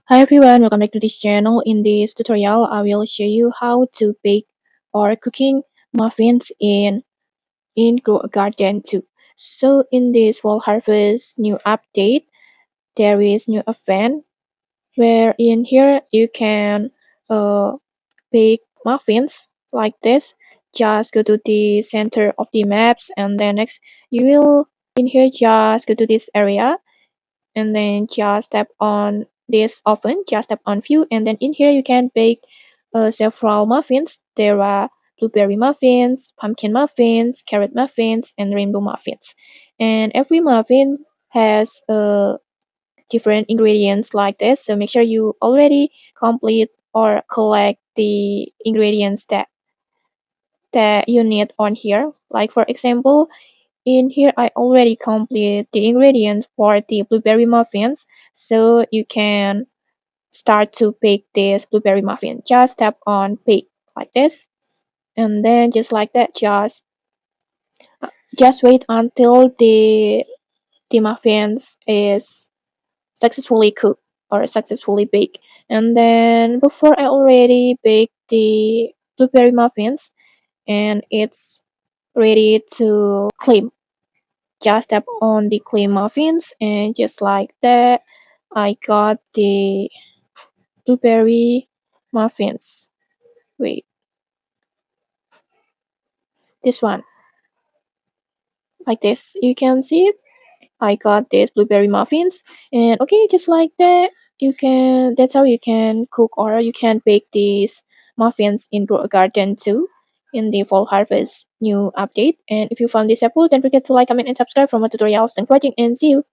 Hi everyone, welcome back to this channel. In this tutorial, I will show you how to bake or cooking muffins in Grow a Garden 2. So in this Fall Harvest new update, there is new event where in here you can uh, bake muffins like this. Just go to the center of the maps and then next you will in here just go to this area and then just tap on this oven, just tap on view, and then in here you can bake several muffins. There are blueberry muffins, pumpkin muffins, carrot muffins, and rainbow muffins. And every muffin has different ingredients like this, so make sure you already complete or collect the ingredients that you need on here. Like for example, in here, I already complete the ingredients for the blueberry muffins, so you can start to bake this blueberry muffin. Just tap on bake like this, and then just like that, just wait until the muffins is successfully cooked or successfully baked. And then before I already baked the blueberry muffins, and it's ready to claim. Just tap on the clay muffins and just like that I got the blueberry muffins. Wait, this one, like this, you can see it. I got this blueberry muffins, and okay, just like that that's how you can cook or you can bake these muffins in Grow a Garden 2 in the Fall Harvest new update. And if you found this helpful, don't forget to like, comment, and subscribe for more tutorials. Thanks for watching and see you.